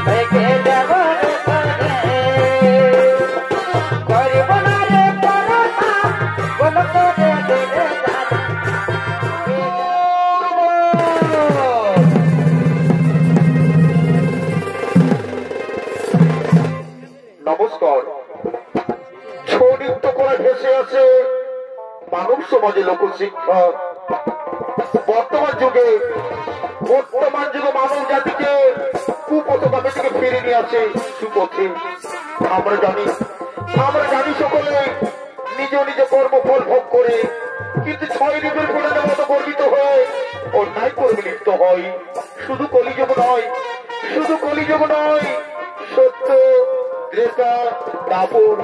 থেকে যাব করব না রে পরতা বল করে দিলে নমস্কার। ছৌ নৃত্য করে ভেসে আছে মানব সমাজে লোকশিক্ষা। বর্তমান যুগে মানব জাতিকে কুপথগামী থেকে ফিরে নিয়ে আসে সুপথে। আমরা জানি সকলে নিজ নিজ কর্মফল ভোগ করে, কিন্তু ছয় ঋতুর ফুলের মতো গর্বিত হয়ে অন্যায় কর্মে লিপ্ত হয়। শুধু কলিযুগ নয়, সত্য, ত্রেতা, দাপর,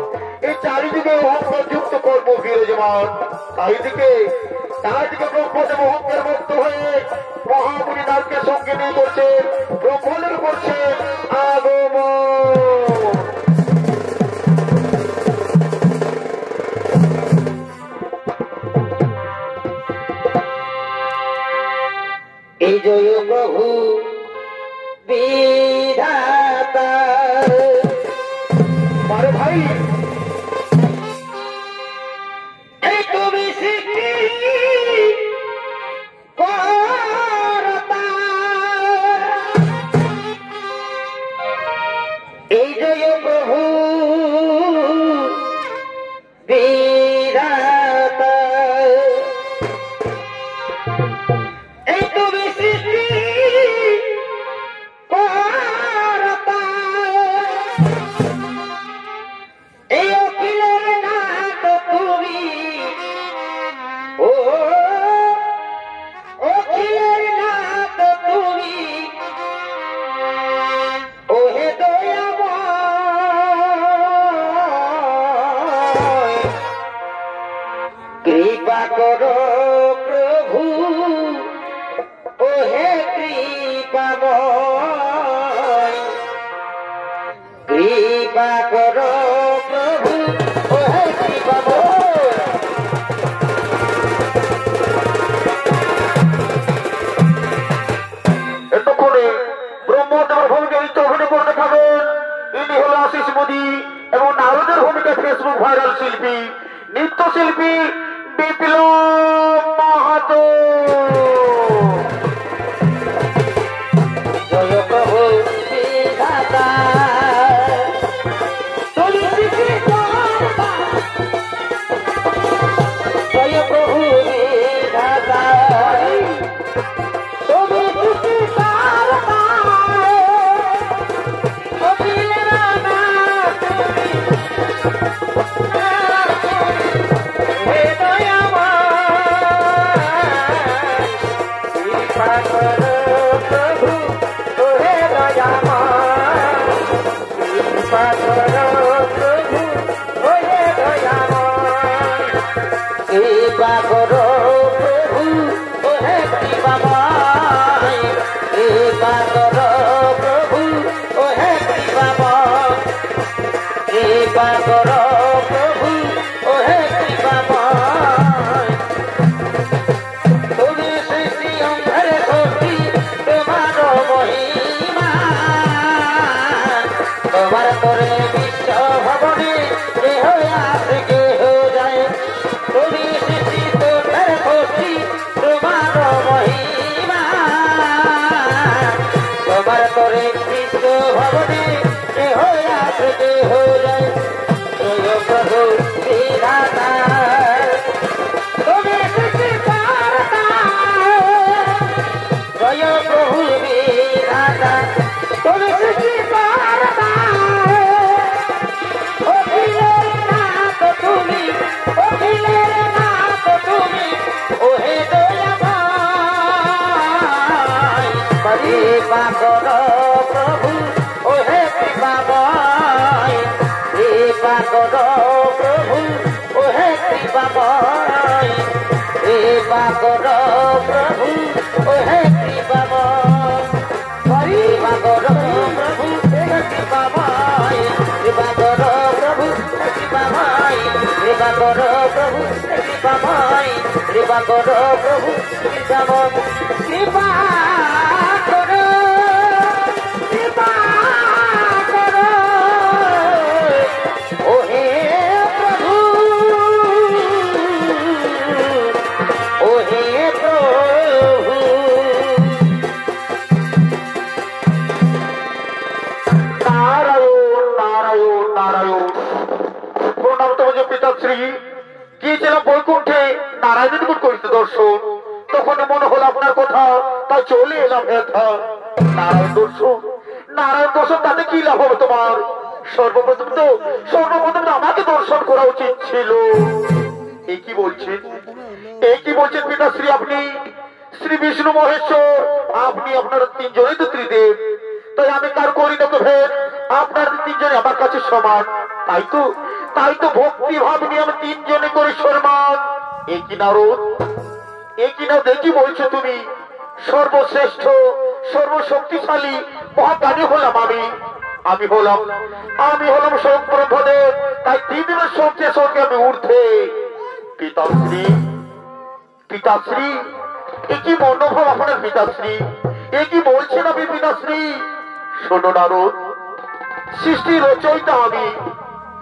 এই চারিদিকে অহংকারযুক্ত কর্ম বিরাজমান। তাই দিকে ব্রহ্মদেব অহংকার মুক্ত হয়ে মহামুনি নারকে সঙ্গে নিয়ে করছেন ব্রহ্মদের করছেন আগমন। এই জয় প্রভু বিধাতা। আরে ভাই, এই তুমি সৃষ্টি করতা, এই জয় প্রভু বিধাতা। এই তুমি সৃষ্টি করতা, এই অখিলের নাথ তুমি, ও অখিলের নাথ তুমি, ও হে দয়াময়, কৃপা করো প্রভু, ও হে কৃপাময়, কৃপা করো প্রভু, ও হে কৃপাময়। এতক্ষণে ব্রহ্মদেবের ভূমিকা অভিনয় করে দেখাবেন ইনি হলো আশিস মোদী এবং নারদের ভূমিকা ফেসবুক ভাইরাল শিল্পী নৃত্যশিল্পী বিপ্লব মাহাতো। জয় প্রভু বিধাতা, তুমি সৃষ্টি কর্তা, জয় প্রভু বিধাতা, তুমি সৃষ্টি কর্তা, অখিলের নাথ তুমি, হে দয়াময়, কৃপা করো প্রভু, ও হে দয়াময়, কৃপা করো প্রভু, ও হে দয়াময়, কৃপা করো প্রভু, ও হে কৃপাময়, কৃপা করো প্রভু, ও হে কৃপাময়, কৃপা করো প্রভু, ও হে কৃপাময়। তুমি সৃষ্টি অঙ্গরে সৃষ্টি, তোমার মহিমা, তোমার করে বিশ্ব ভবনে কেহ আসে কেহ যায়। তুমি সৃষ্টি তোমার সৃষ্টি, তোমার মহিমা, তোমার করে বিশ্ব ভবনে কেহ আসে কেহ যায়। জয় প্রভু বিধাতা, তুমি সৃষ্টি কর্তা, জয় প্রভু বিধাতা, তুমি সৃষ্টি কর্তা, অখিলের নাথ তুমি, অখিলের নাথ তুমি, ও হে দয়াময়, কৃপা করো প্রভু, ও হে কৃপাময়, কৃপা করো প্রভু, ও হে কৃপাময়, কৃপা করো প্রভু, ও হে কৃপাময়, কৃপা করো প্রভু, হে কৃপাময়, কৃপা করো প্রভু, হে কৃপাময়, কৃপা করো প্রভু, হে কৃপাময়, কৃপা করো প্রভু, কৃপাময়, কৃপা করো, কৃপা গিয়েছিলাম বৈকুণ্ঠে নারায়ণের নিকট করিতে দর্শন, তখন মনে হলো আপনার কথা, তাই চলে এলাম হেথা। নারায়ণ দর্শন তাতে কি লাভ হবে তোমার? সর্বপ্রথম তো আমাকে দর্শন করা উচিত ছিল। এই কি বলছেন পিতাশ্রী? আপনি শ্রী বিষ্ণু মহেশ্বর, আপনি আপনার তিনজনই তো ত্রিদেব, তাই আমি কার করি না তো ভেদ, আপনার তিনজনে আমার কাছে সমান। তাই তো ভক্তি ভাব নিয়ে আমি তিনজনে করি সম্মান। এই কি নারদ, দেখি বলছো তুমি? সর্বশ্রেষ্ঠ সর্বশক্তিশালী মহাজ্ঞানী হলাম আমি হলাম স্বয়ং ব্রহ্মদেব, তাই তিনদিনের সঙ্গে আমি ঊর্ধ্বে। পিতাশ্রী, এ কি মনোভাব আপনার পিতাশ্রী? এ কি বলছেন আপনি পিতাশ্রী? শোনো নারদ, সৃষ্টি রচয়িতা আমি,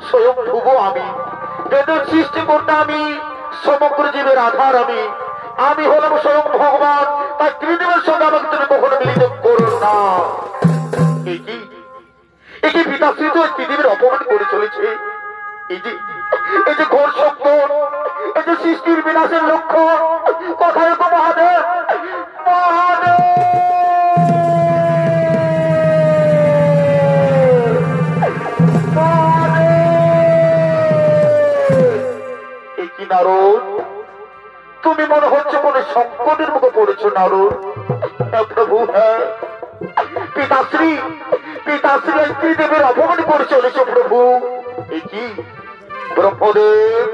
স্বয়ং ধ্রুব আমি, বেদের সৃষ্টিকর্তা আমি, সমগ্র জীবের আধার আমি হলাম স্বয়ং ভগবান, তাই ত্রিদেবের সঙ্গে আমাকে তুমি কখনো মিলিত করো না। এই কি পিতাশ্রী তো ত্রিদেবের অপমান করে চলেছে। এই যে ঘোর শব্দ, এই যে সৃষ্টির বিনাশের লক্ষ্য, কোথায় তো মহাদেব? নারদ, তুমি মনে হচ্ছে কোন সংকটের মুখে পড়েছ নারদ। প্রভু, হ্যাঁ, পিতাশ্রী ত্রিদেবের অপমান করে চলেছ প্রভু। এই কি ব্রহ্মদেব?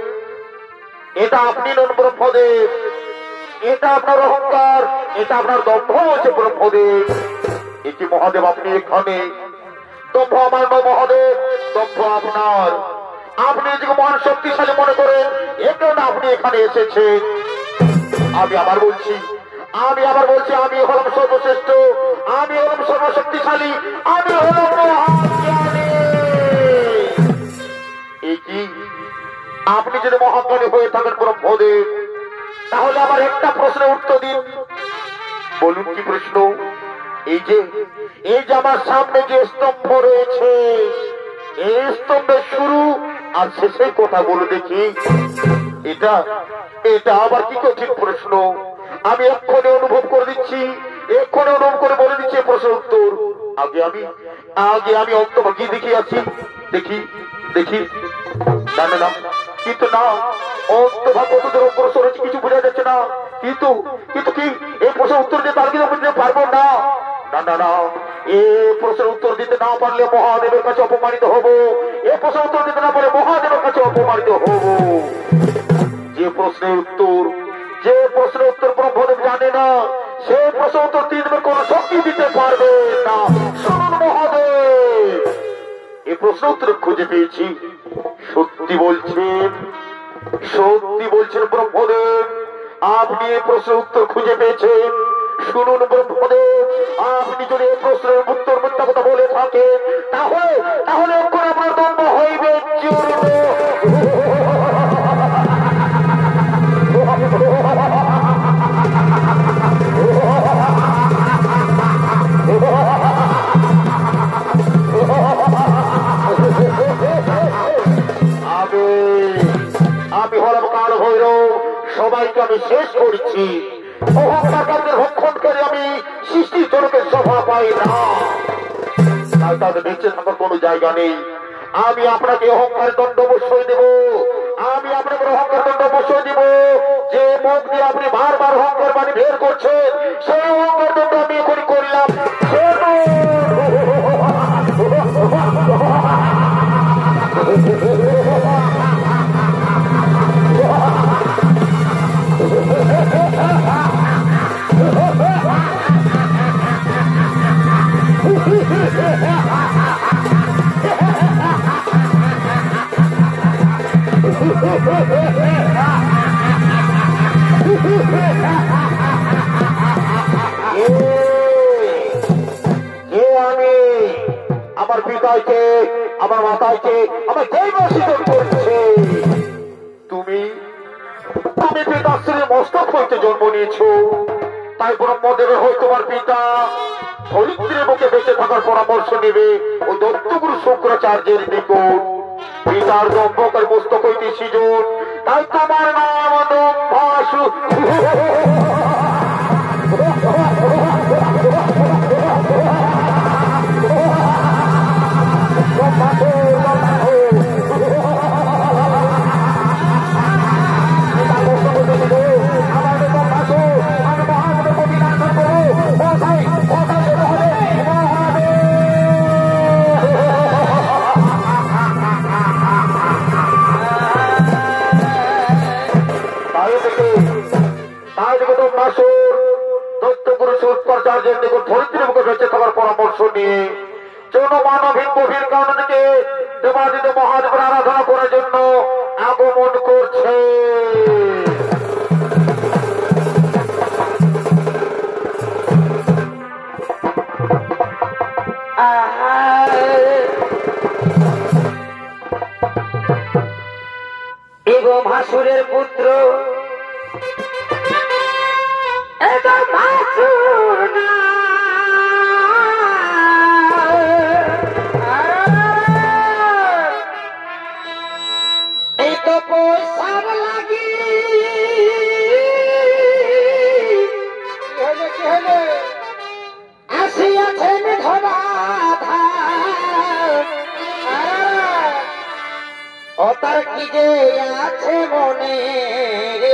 এটা আপনি নন ব্রহ্মদেব, এটা আপনার অহংকার, এটা আপনার দম্ভ হচ্ছে ব্রহ্মদেব। এটি মহাদেব আপনি এখানে? দম্ভ আমার নয় মহাদেব, দম্ভ আপনার। আপনি নিজেকে মহান শক্তিশালী মনে করেন, এ কারণে আপনি এখানে এসেছেন। আমি আবার বলছি আমি হলাম সর্বশ্রেষ্ঠ, আমি হলাম সর্বশক্তিশালী, আমি হলাম মহাজ্ঞানী। এই কি আপনি যদি মহাজ্ঞানী হয়ে থাকেন ব্রহ্মদেব, তাহলে আমার একটা প্রশ্নের উত্তর দিন। বলুন কি প্রশ্ন? এই যে আমার সামনে যে স্তম্ভ রয়েছে, এই স্তম্ভের শুরু আর শেষের কথা বলে দেখি। এটা আবার কি কঠিন প্রশ্ন? আমি এক্ষণে অনুভব করে দিচ্ছি, এক্ষণে অনুভব করে বলে দিচ্ছি প্রশ্নের উত্তর। আগে আমি অন্তর্ভাগী দেখিয়াছি, দেখি না, কিন্তু না, অন্তর্ভাগ কতদূর অগ্রসর হচ্ছে কিছু বোঝা যাচ্ছে না। কিন্তু কি এই প্রশ্নের উত্তর দিয়ে তার কিন্তু পারবো না। না, এ প্রশ্নের উত্তর দিতে না পারলে মহাদেবের কাছে অপমানিত হব। এ প্রশ্নের উত্তর দিতে না পারলে মহাদেবের কাছে অপমানিত হব। যে প্রশ্নের উত্তর ব্রহ্মদেব জানে না, সে প্রশ্নের উত্তর ত্রিদেবের কোন শক্তি দিতে পারবে না। শুনুন মহাদেব, এই প্রশ্নের উত্তর খুঁজে পেয়েছি। সত্যি বলছেন ব্রহ্মদেব, আপনি এই প্রশ্নের উত্তর খুঁজে পেয়েছেন। শুনুন ব্রহ্মদেব, আপনি যদি এই প্রশ্নের উত্তর মিথ্যা কথা বলে থাকেন, তাহলে এখন আপনার দণ্ড হইবে চূর্ণ। আমি হলাম কাল ভৈরব, সবাইকে আমি শেষ করছি। অহংকারীদের ভক্ষণ করে আমি সৃষ্টির জনকের শোভা পাই না, তাই তাদের বেঁচে থাকার কোন জায়গা নেই। আমি আপনাকে অহংকার দণ্ড অবশ্যই দেব, যে মুখ দিয়ে আপনি বারবার অহংকার বাণী বের করছেন, সেই অহংকার দণ্ড আমি এখন করলাম। আমার পিতাকে, আমার মাতাকে আমার দৈব শীতল করছে। তুমি পিতাশ্রীর মস্তক হইতে জন্ম নিয়েছ, তাই ব্রহ্মদেবের হয়ে তোমার পিতা ধরিত্রীর বুকে বেঁচে থাকার পরামর্শ নেবে ও দত্তগুরু শুক্রাচার্যের নিকট। পিতার দম্ভকের পুস্তক হইতে সৃজন, তাই তোমার নাম দম্ভাসু। পরামর্শ নিয়ে জনমানবহীন গভীর কারণ থেকে দেবাদিত মহাদেবের আরাধনা করার জন্য আগমন করছে। এবং ভাসুরের পুত্র এই তো পয়সার লাগি আসিয়াছেন ধরা ও তার কি যে আছে মনে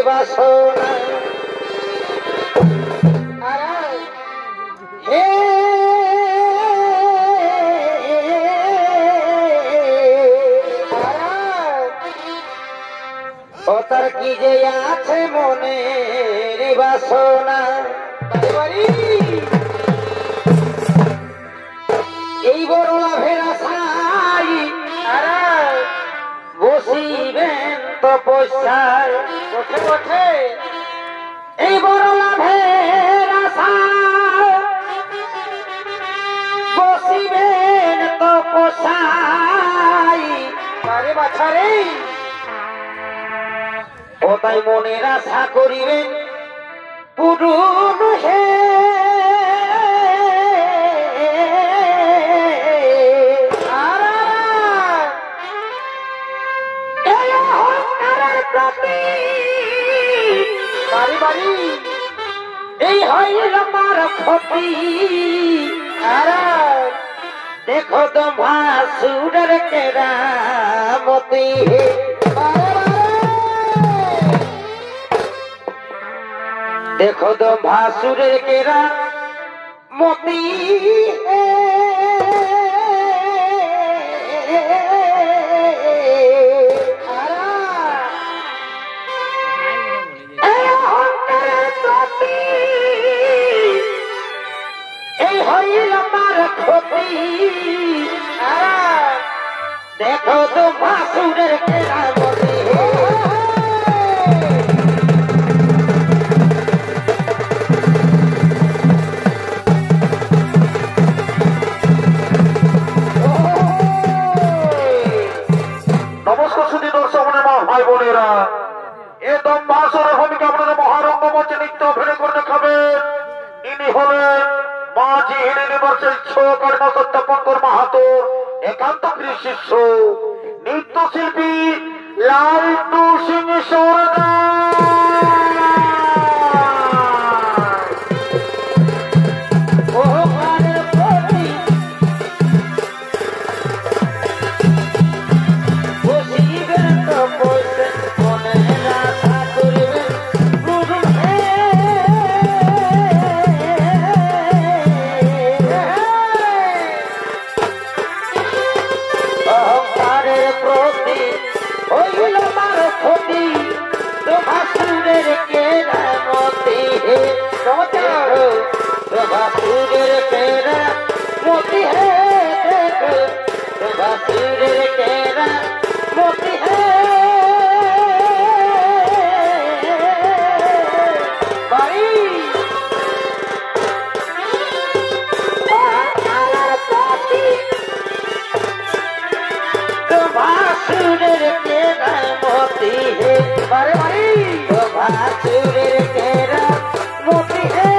বাসনা হে ও তার কি যে আছে মনে বাসনা এই বড় লাভের আশাই বসিবেন তো পয়সায় বসে বসে এই বড় লাভের আশায় বসিবেন তো পয়সায় আরে বাছারে ও তাই মনের আশা করিবেন পূরণ হে বাড়ি বাড়ি এই হইল আমার ক্ষতি দেখো তো ভাসুরের কেরামতি দেখো তো ভাসুরের কেরামতি এই হইল আমার ক্ষতি দেখো তো ভাসুরের কেরামতি নমস্কার সুধী দর্শক ভাই বোনেরা, এ দম্ভাসুরের ভূমিকা আপনারা মহারঙ্গ মঞ্চে নৃত্য অভিনয় করে দেখাবেন। ইনি হলেন মাঝি ইউনিভার্সাল সহকারী সত্যাপন মাহাতোর একান্ত প্রিয় শিষ্য নৃত্যশিল্পী লালটু সিং সরদার। ভাসুরের কেরামতি হে ভাসুরের কেরামতি হে ভাসুরের কেরামতি হে বাড়ি ভাসুরের কেরামতি হে বারে বাড়ি ভাসুরের কেরামতি হে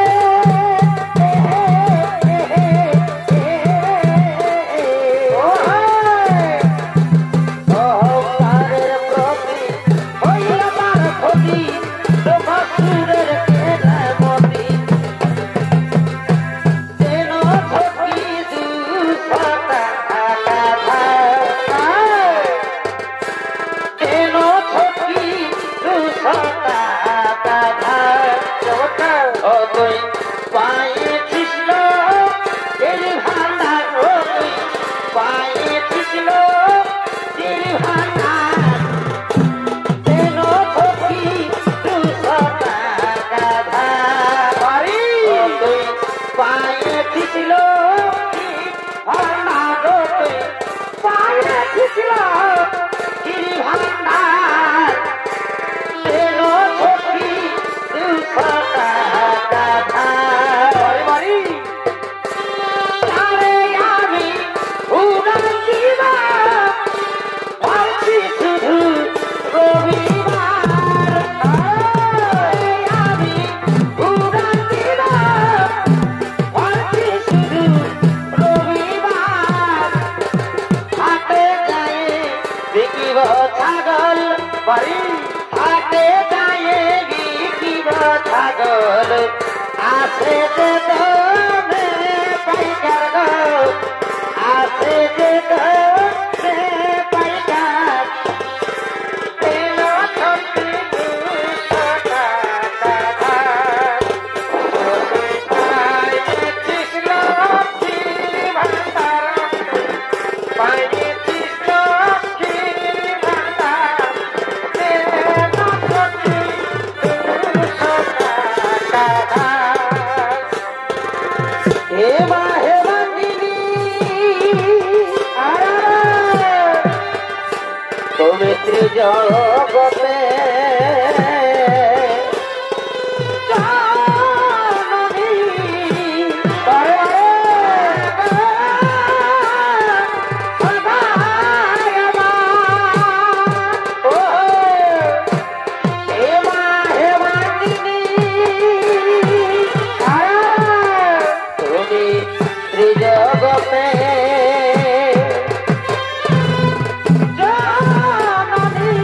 বিকিব ছাগল বাড়ি হাটে দায়ে বিকিব ছাগল আছে যে দমে পাইকার গো আছে যে দমে পাইকার তেল ছত্রি দুশো টাকা ধার পাইছিস লক্ষ্মী ভান্ডার পাইছিস লক্ষ্মী ভান্ডার তেল ছত্রি দুশো টাকা ধার হেমা হেমাঙ্গিনী তুমি ত্রিজগতে জাননী হেমা হেমাঙ্গিনী তুমি ত্রিজগতে জাননী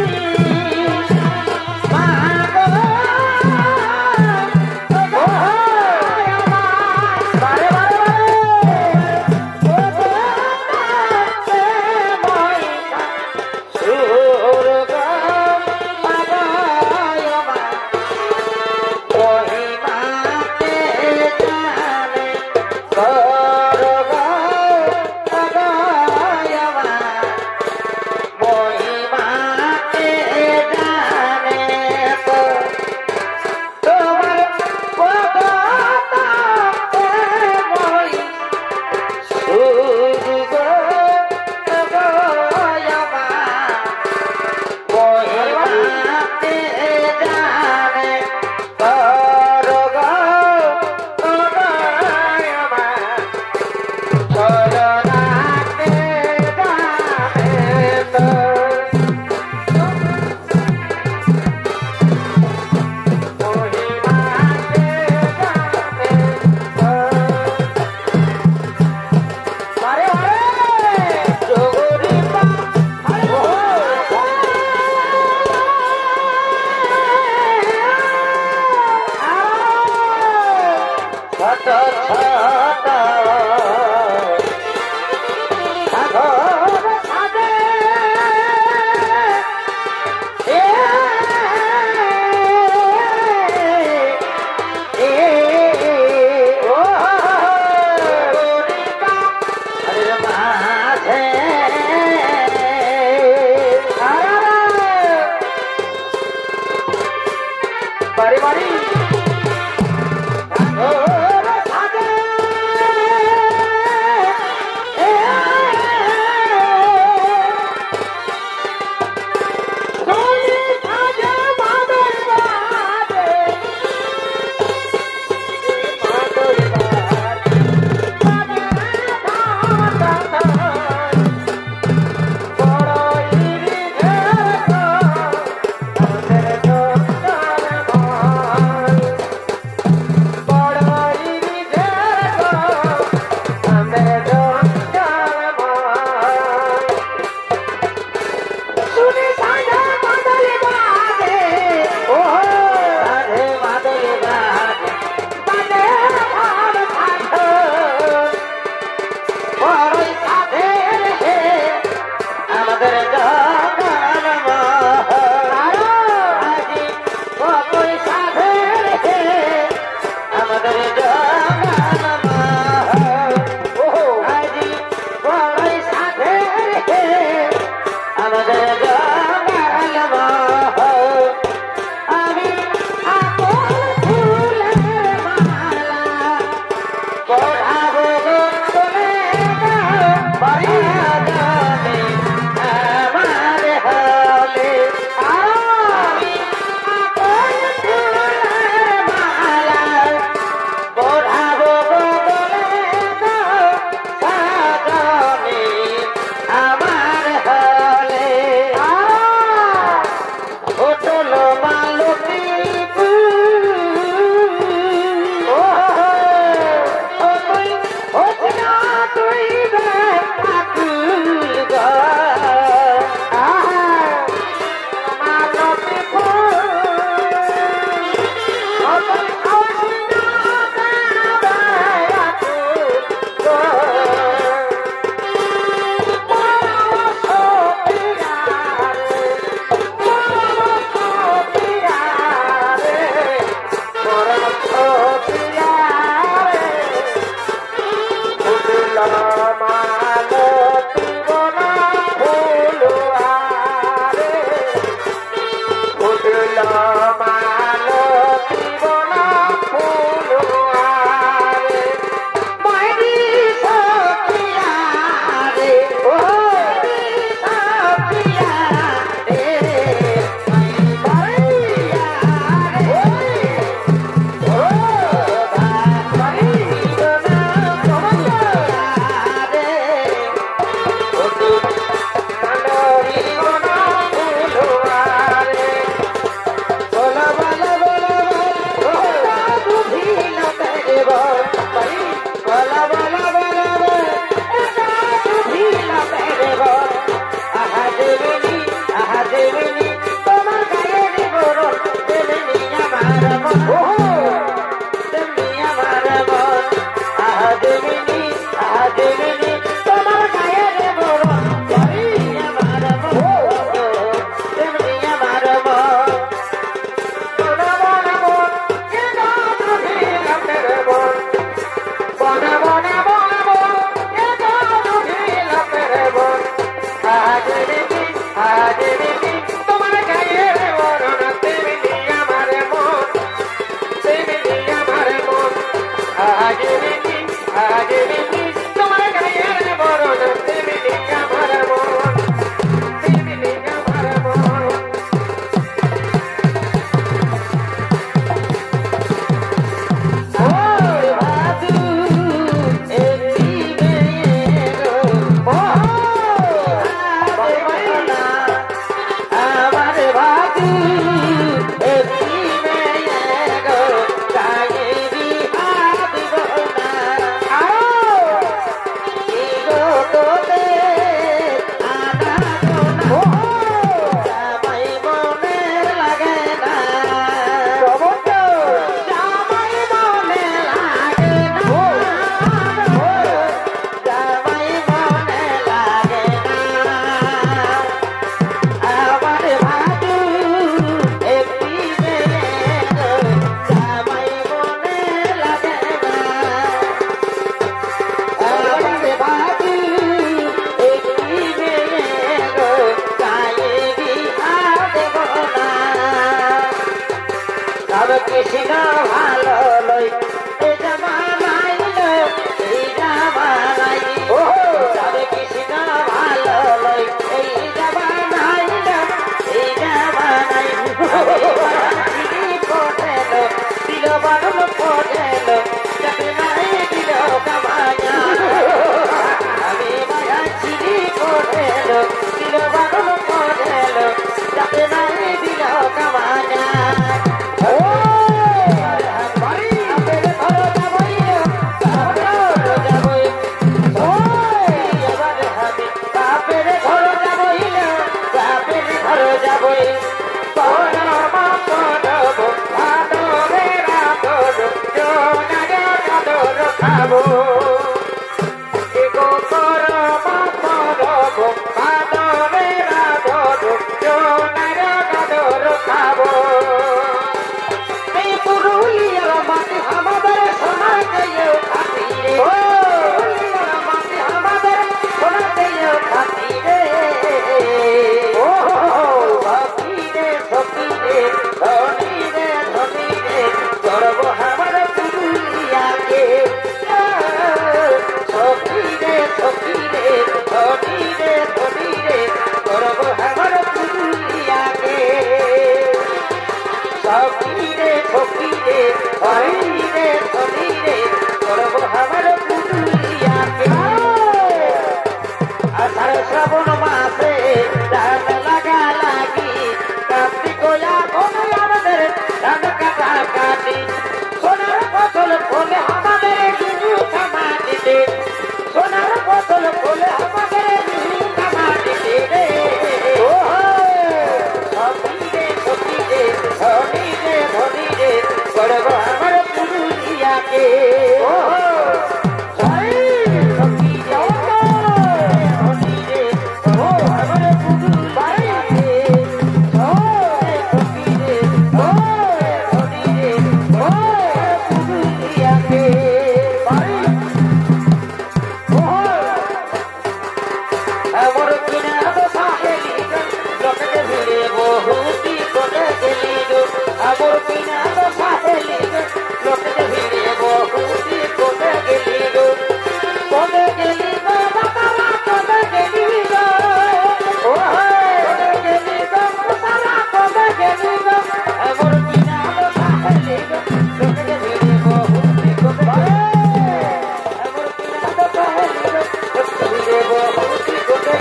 কৃষ্ণ ভালো লই এই জামানাই এই জামানাই যাবে কৃষ্ণ ভালো লই এই জামানাই এই জামানাই পড়েল দিল বারণ পড়েল যাতে নাই দিল কামায়া আমি মায়া চিনি পড়েল দিল বারণ পড়েল যাতে নাই দিল কামায়া শ্রাবণ মাসে লাগা লাগি কার্তিক আমাদের ধান কাটা কাটি সোনার ফসল ফলে আমাদের কামাটিতে সোনার ফসল ফলে আমাদের কামাটিতে রে সখী রে ধনী রে করব আমার পুরুলিয়াকে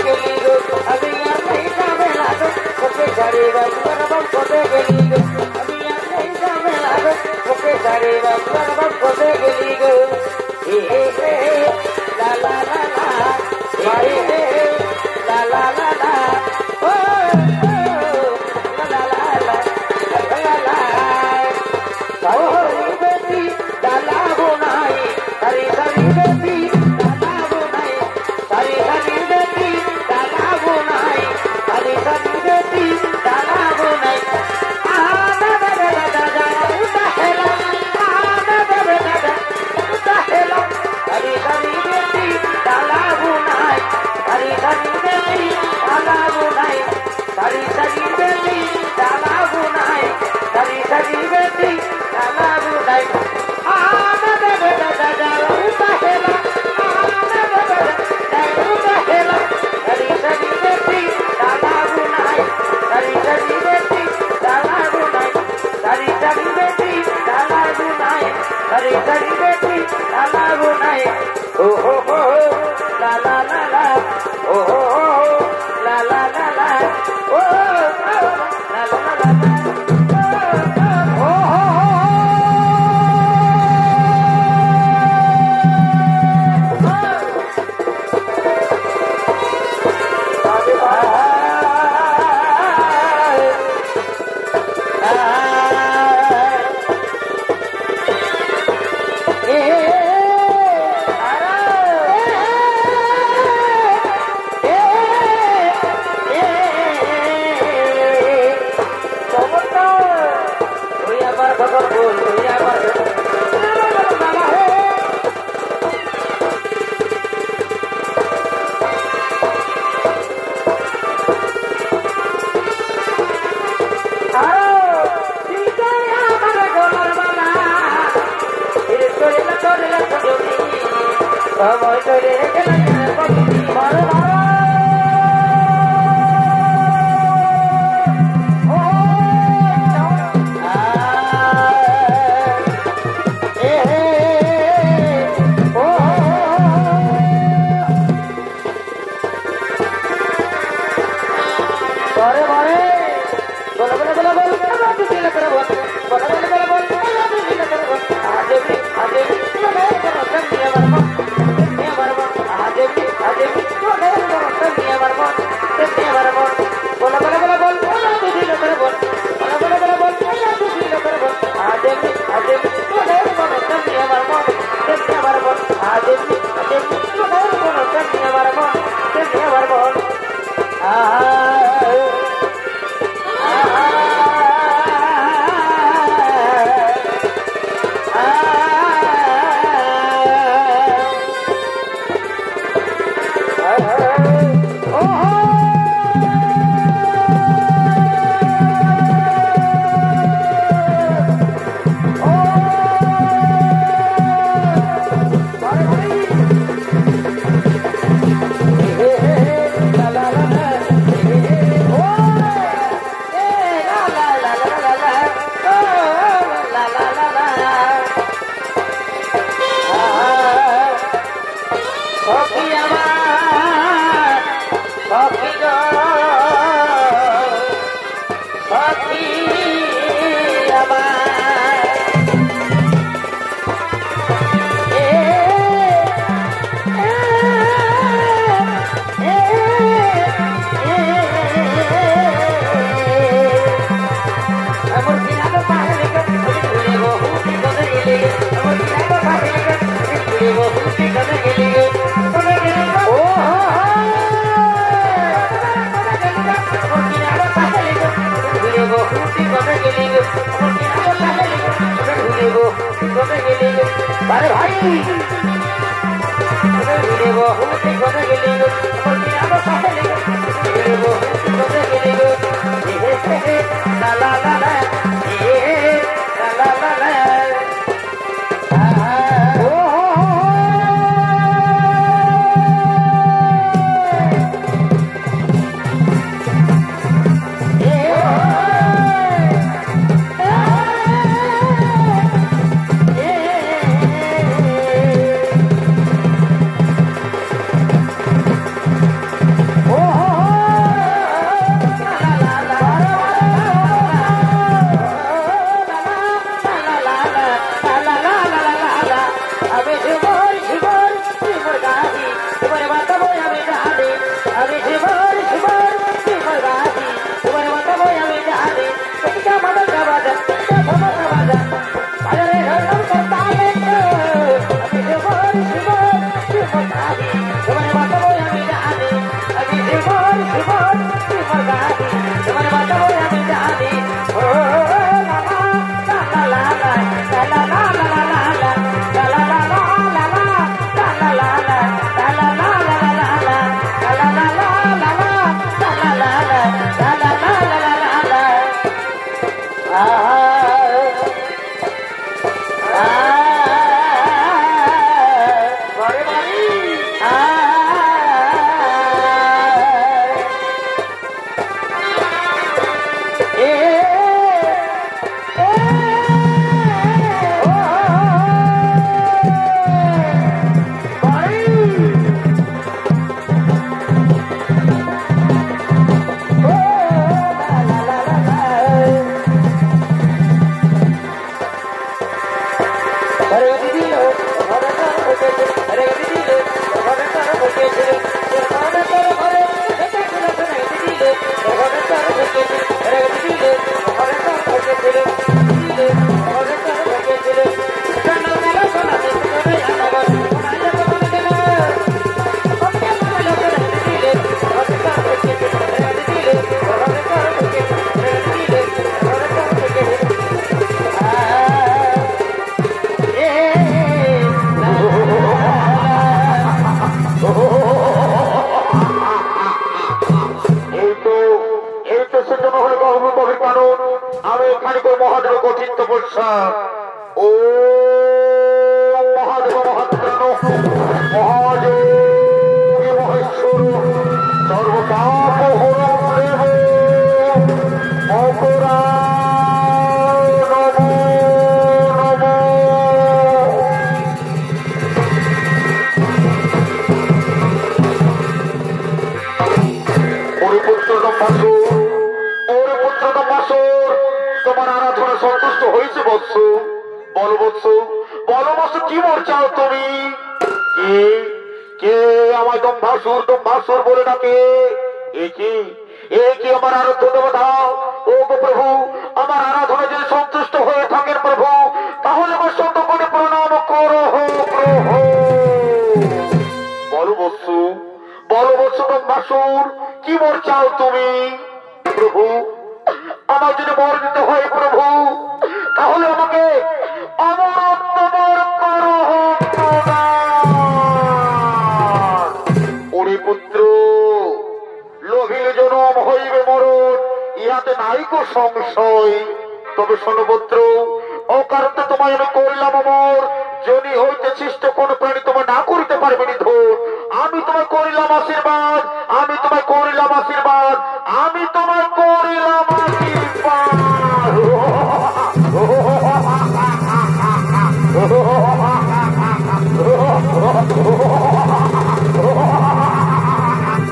Thank you. সখী গো সখী আমার अरे भाई ला ला ला ला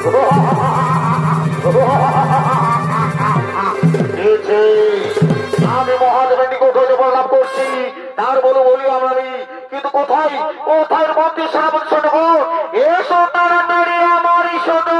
Oh কথার মধ্যে শ্রাবণ শোনবো এসো তারা নারী আমার শোনো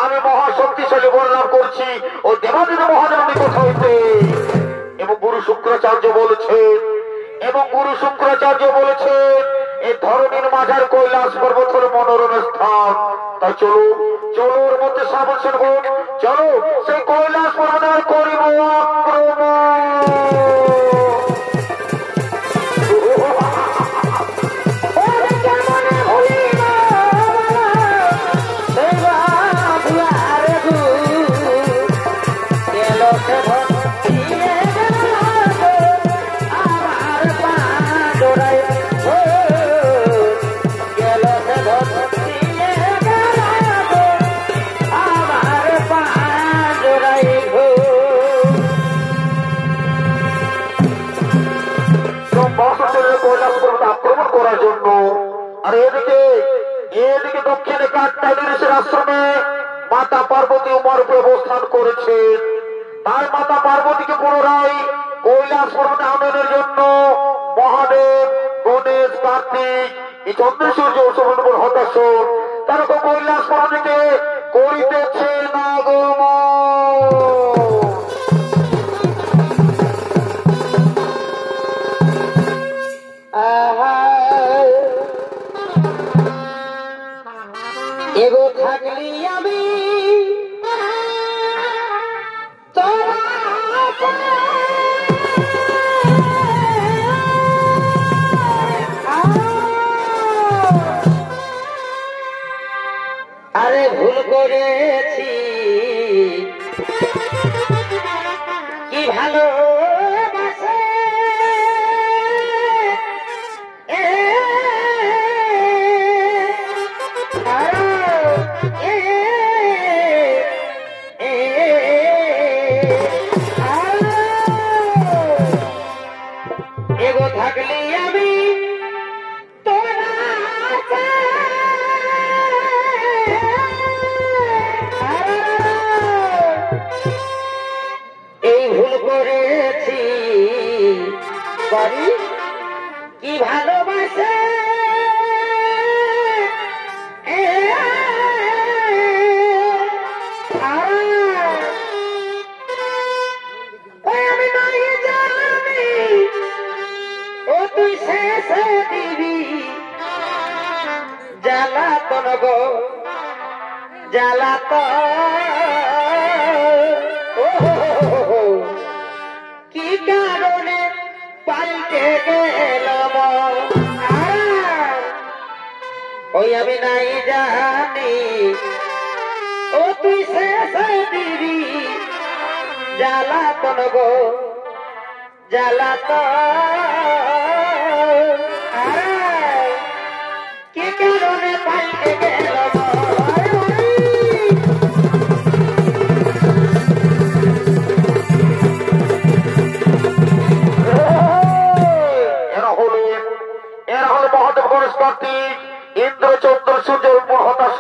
আমি মহাশক্তিশালী বর্ণনা করছি ও দেবাদিদেব মহাদেবী কথা হইতে এবং গুরু শুক্রাচার্য বলেছেন এই ধরনের মাঝার কৈলাস পর্বত হল মনোরম স্থান। তাই চলো ওর মধ্যে শ্রাবণ শুনবো, চলো সেই কৈলাস পর্বত করিব আমার পার্বতী উমার উপরে অবস্থান করেছেন। তার মাতা পার্বতীকে পুনরায় কৈলাস পর্বতে আনয়নের জন্য মহাদেব, গণেশ, কার্তিক, এই চন্দ্রসূর্য অসুরের উপর হতাশ তারা তো কৈলাস পর্বতে করিতেছে এগো থাকলি আমি আরে ভুল করেছি কি ভালো এগো থাকলি আমি এই ভুল করেছি বাড়ি কি ভালোবাসে আমি নাই জানি ও তুই শেষে দিবি জ্বালাতন গো জ্বালাতন কি কারণে পাল্টে গেলাম ওই আমি নাই জানি ও তুই শেষে দিবি জ্বালাতন গো জ্বালাতন কি কারণে পাল্টে গেলাম মহাদেব, গণেশ, কার্তিক, ইন্দ্র, চন্দ্র, সূর্যের উপর হতাশ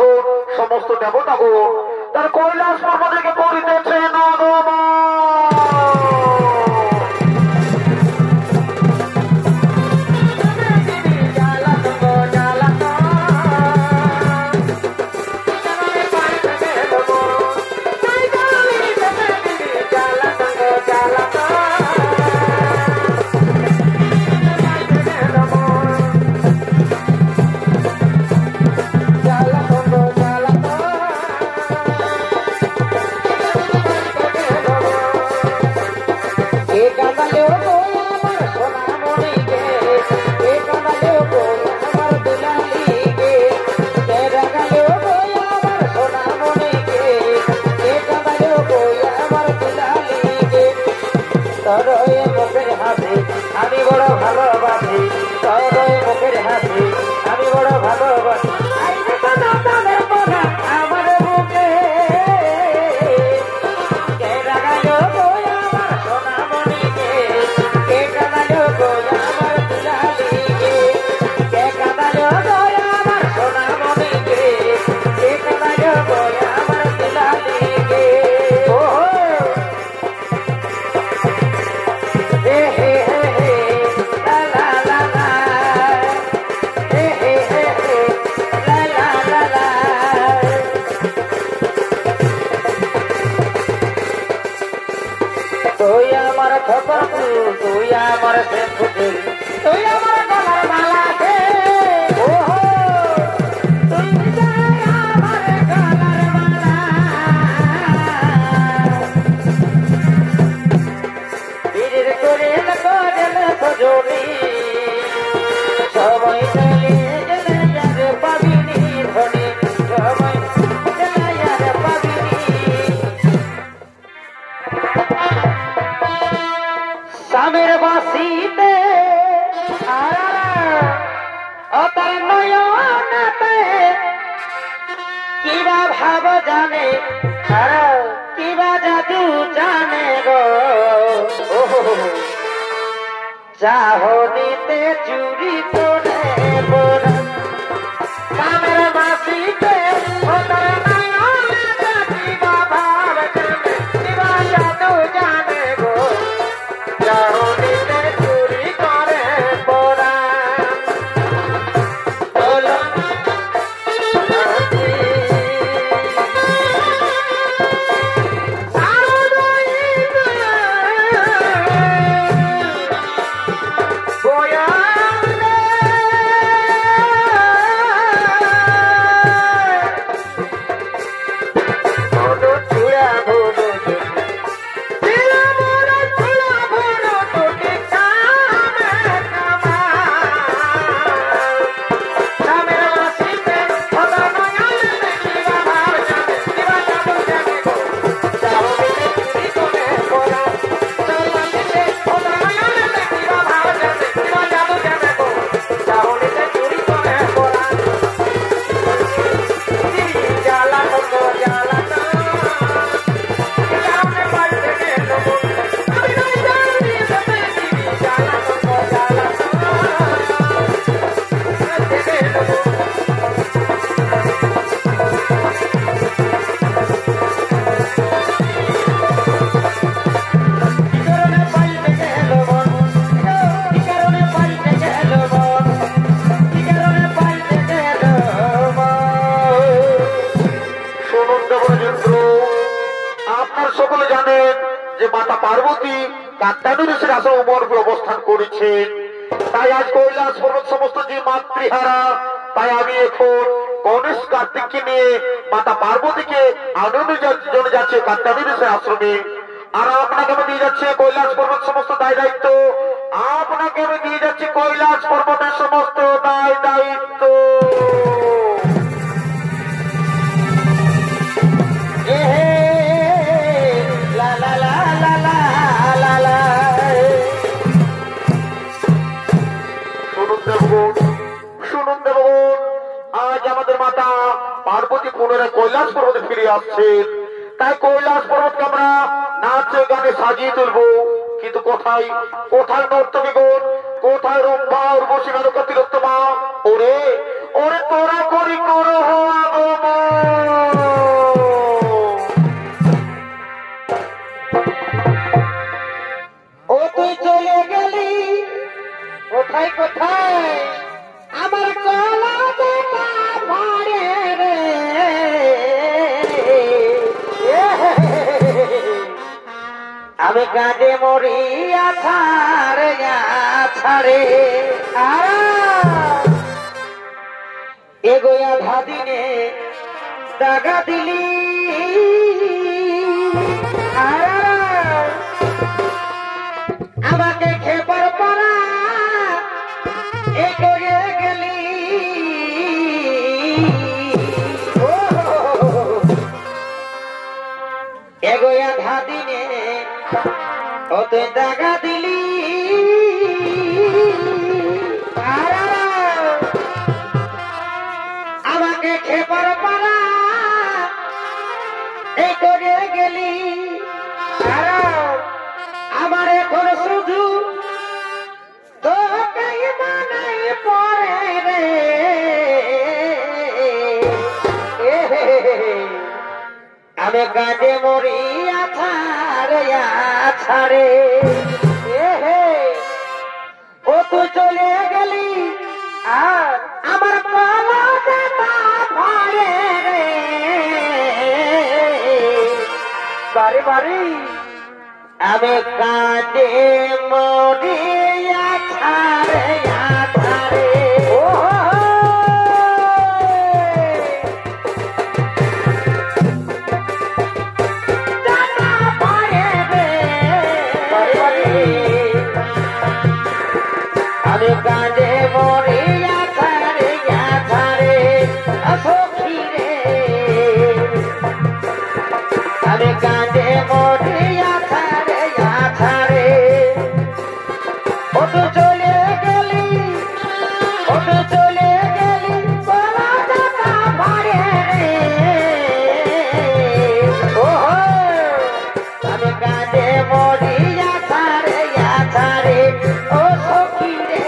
সমস্ত দেবতাগণ তার কৈলাস পর্বতকে করিতেছে নগমা। আমি বড় ভালোবাসি তোর মুখের হাসি আমি বড় ভালোবাসি আমার বুকে কে রাগালো গো আমার সোনামণিকে কে কাঁদালো গো আমার দুলালিকে কে কাঁদালো গো আমার সোনামণিকে কে কাঁদালো গো আমার দুলালিকে ও হে হে হে লা লা লা লা হে হে হে লা লা লা লা তুই আমার খবর তুই আমার ফুল তুই আমার গলার মালা হে ও তুই আমার গলার মালা বীরের করে সজনি সবাই চলে গেলে যার পাবিনি ধনী সবাই চলে যার পাবিনি স্বামীর বাসিতে তার নয়নাতে কিবা ভাব জানে আর কিবা জাদু জানে গো চাহনিতে চুরি করে পড়া স্বামীর বাসিতে তার নয়নাতে কিবা ভাব কাত্তায়নী ঋষির আশ্রমে উমরপুর অবস্থান করেছেন। তাই আজ কৈলাস পর্বত সমস্ত যে মাতৃহারা, তাই আমি এখন গণেশ কার্তিককে নিয়ে মাতা পার্বতীকে আনন্দের জন্য যাচ্ছে কাত্তায়নী ঋষির আশ্রমে। আর আপনাকে আমি দিয়ে যাচ্ছে কৈলাস পর্বত সমস্ত দায় দায়িত্ব। আপনাকে আমি দিয়ে যাচ্ছি কৈলাস পর্বতের সমস্ত দায় দায়িত্ব। শুনুন দেবগণ, আজ আমাদের মাতা পার্বতী পুনরায় কৈলাস পর্বতে ফিরে আসছেন। তাই কৈলাস পর্বতকে আমরা নাচে গানে সাজিয়ে তুলবো। কিন্তু কোথায় কোথায় নর্তকীগণ, কোথায় রম্ভা উর্বশী মেনকা তিলোত্তমা? ওরে ওরে তোরা করি করো ও তুই চলে গেলি কোথায় কোথায়, আমার গলা যেটা ভাড়ে রে। আমি কাঁদে মরি আছাড়ে আছাড়ে, এগোয়া ভাদিনে দাগা দিলি। আমাকে খেপার পরা এগোয়ে গেলি। এগোয়া ভাদিনে ওতে দাগা দিলি। আমাকে খেপার পারা এই করে গেলি। আমার এখন শুধু তোকে মানাই পড়ে রে। আমি কাঁদে মরি আছাড়ে আছাড়ে। ও তুই চলে গেলি আর আমার গলা যেটা ভাড়ে রে। বাড়ি বাড়ি আমি কাঁদে মরি আছাড়ে আছাড়ে। আমি কাঁদে মরি আছাড়ে আছাড়ে সখী রে। আমি কাঁদে মরি আছাড়ে আছাড়ে। ও তো চলে গেলি, ও তো চলে গেলি গলা যেটা ভাড়ে রে। আমি কাঁদে মরি আছাড়ে আছাড়ে ও সখী রে।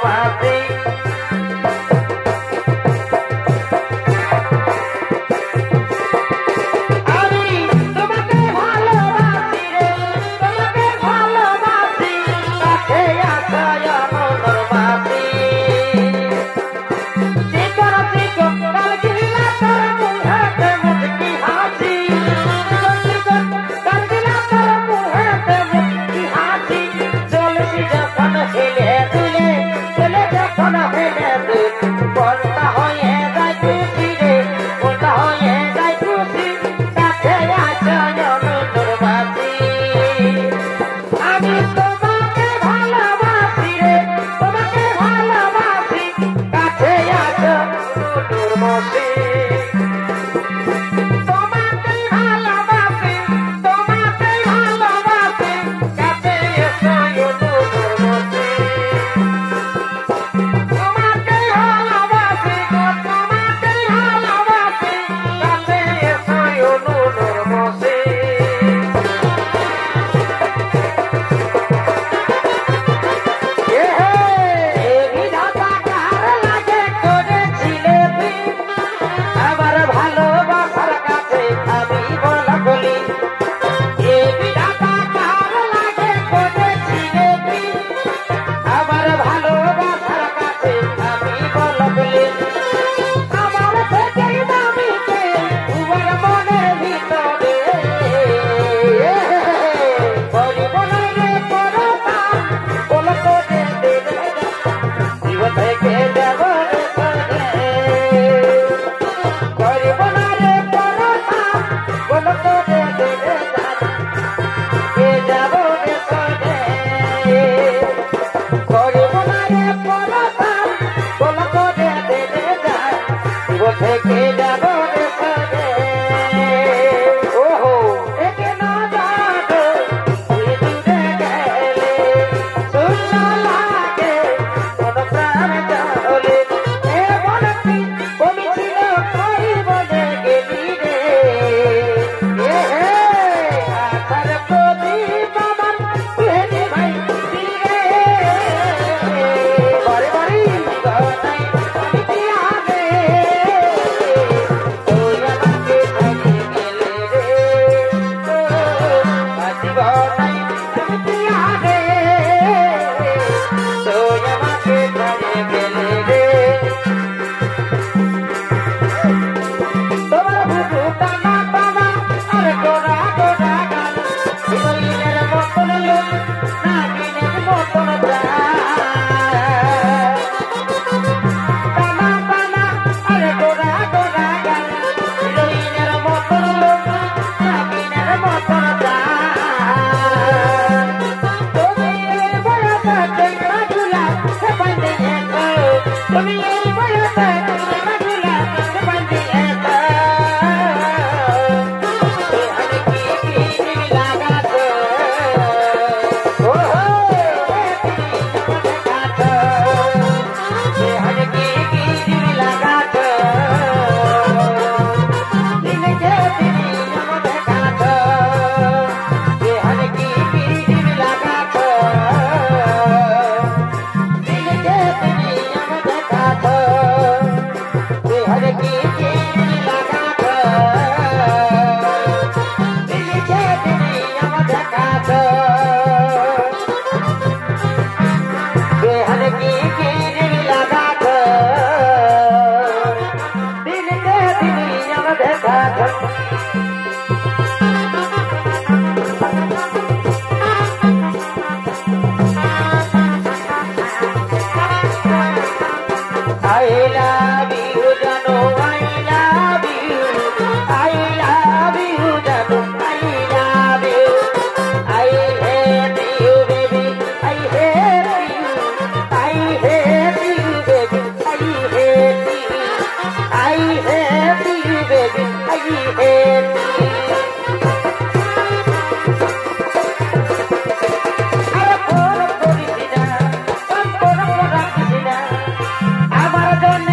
ভালোবাসি আমার জন্য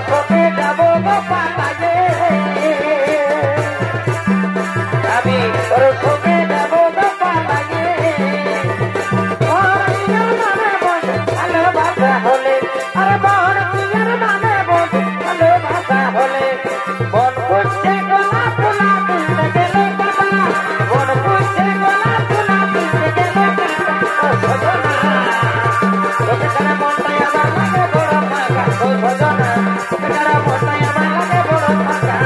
সঙ্গে যাবো গো পালাগে আমি তোর সঙ্গে যাবো গো পালাগে ভালোবাসা হলে আরে মন প্রিয়ার নামে বল ভালোবাসা হলে মন করছে গোলা তোলা তুলতে গেলে বাবা মন করছে গোলা তোলা তুলতে গেলে সজনা তোকে তারা মনটাই আমার লাগে বড় ফাঁকা ও সজনা তোকে তারা মনটাই আমার লাগে বড় ফাঁকা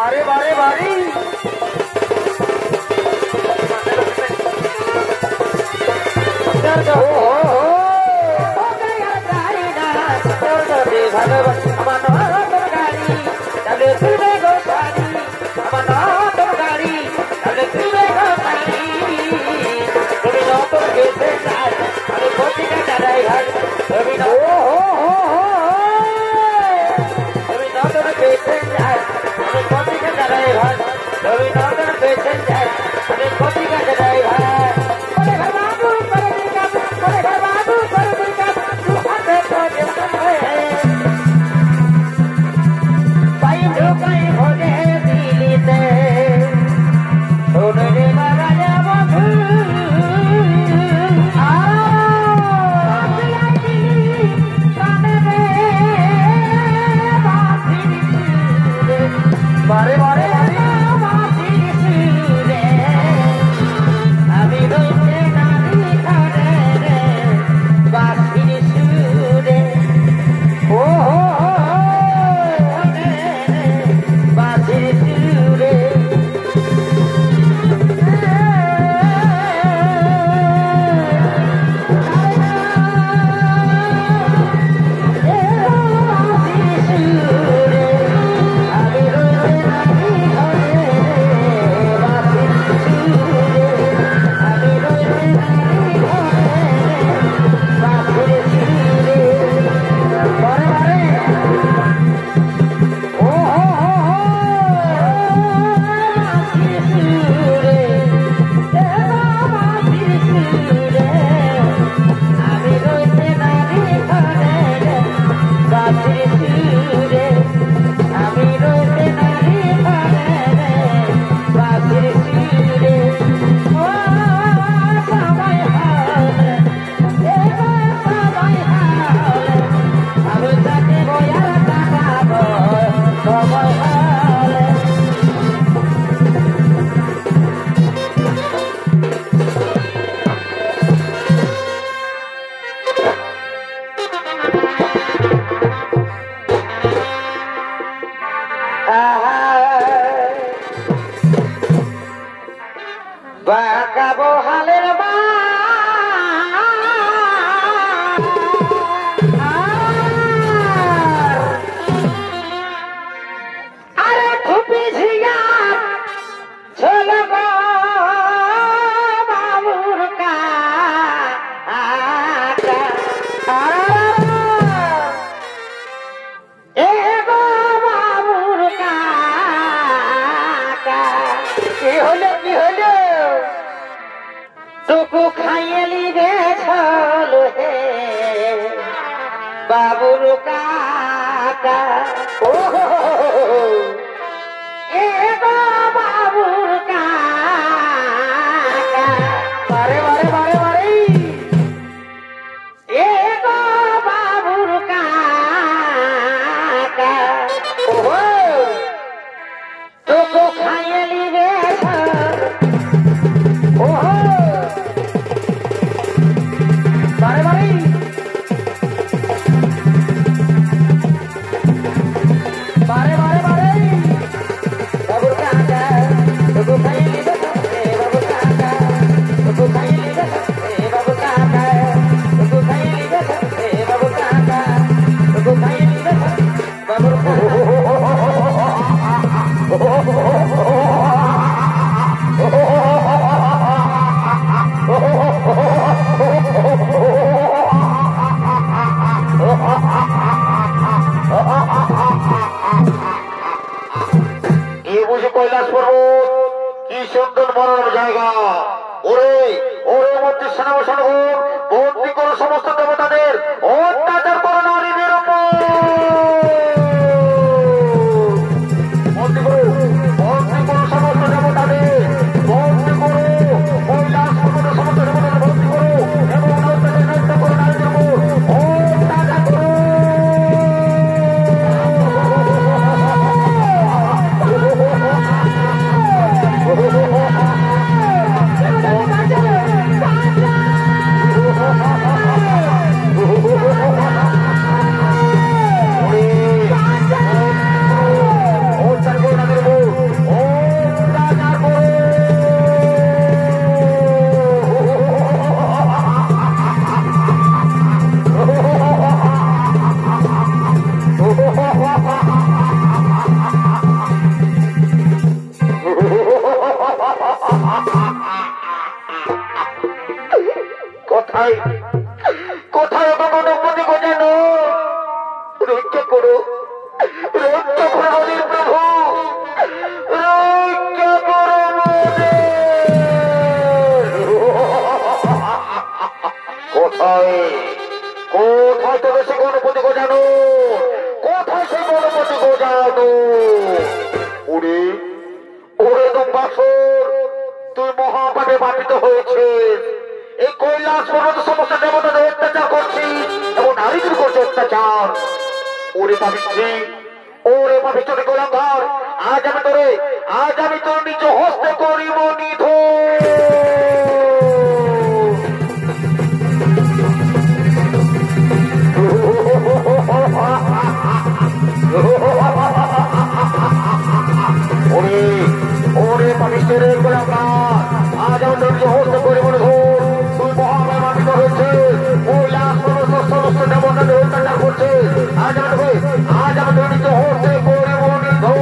বারে বারে বাড়ি বারে বারে আমি রইতে নারী ঘরে রে বাসির সুরে ও বাসির সুরে বাঁকাবো হালের মা আরে খুবই ঝিয়া ছোল বাবুর কা এ বাবুর কা কি হলো কি হলো টুকু খাইলি রে ছল হে বাবুর কাকা ও এ বাবুর কাকা বারে বারে বারে বারে এ বাবুর কাকা ও বুঝে কৈলাস পর্বত কি সুন্দর মনোরম জায়গা। ওরে ওরে মধ্যে সেনাবসন বন্দি করো সমস্ত দেবতাদের, অত্যাচার করো নারীদের উপর। বন্দি করো সমস্ত দেবতাদের, বন্দি করো কৈলাস পর্বতের সমস্ত দেবতাদের বন্দি করো এবং অত্যাচার করো নারীদের উপর, অত্যাচার করো। কোথায় কোথায় গণপতি গোজানো, রক্ষা করো নদীর প্রভু, রক্ষা করো কোথায় কোথায় তোকে সে গণপতি গোজানো, কোথায় সে গণপতি গোজানো? ওরে ওরে দুম্বাসুর, তুই মহাপাপে বাধিত হয়েছিস। এই কৈলাস পর্বত সমস্ত দেবতাদের অত্যাচার করছিস এবং নারীদের করছে অত্যাচার। ওরে পাবিত্রী, ওরে পাবিত্র গোলাঙ্গার, আজ আমি তোর নিজ হস্তে করিব নিধন। ওরে ওরে পাবিত্র গোলাঙ্গার, আজ আমি তোর নিজ হস্তে করিব নিধন। তুই মহামায় বাধিত হয়েছে, কৈলাস পর্বত সমস্ত দেবতাদের অত্যাচার করছে। আজ আমি তোর নিজ হস্তে করিব নিধন।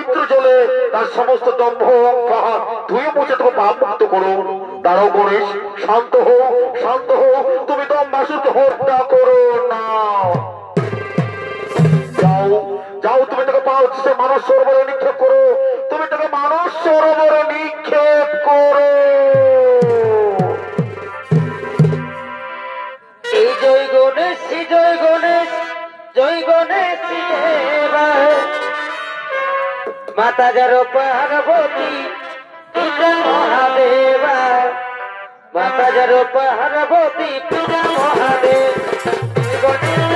পবিত্র জলে তার সমস্ত দম্ভ অহংকার ধুয়ে মুছে তোমাকে পাপ মুক্ত করো। দাঁড়াও গণেশ, শান্ত হও, শান্ত হও, তুমি দম্বাসুরকে হত্যা করো না। যাও যাও, তুমি তাকে পাও সে মানস সরোবরে নিক্ষেপ করো, তুমি তাকে মানস সরোবরে নিক্ষেপ করো। এই জয় গণেশ, জয় গণেশ, জয় গণেশ দেবা, মাতা যার পার্বতী পিতা মহাদেবা, মাতা যার পার্বতী পিতা মহাদেব। জয় গণেশ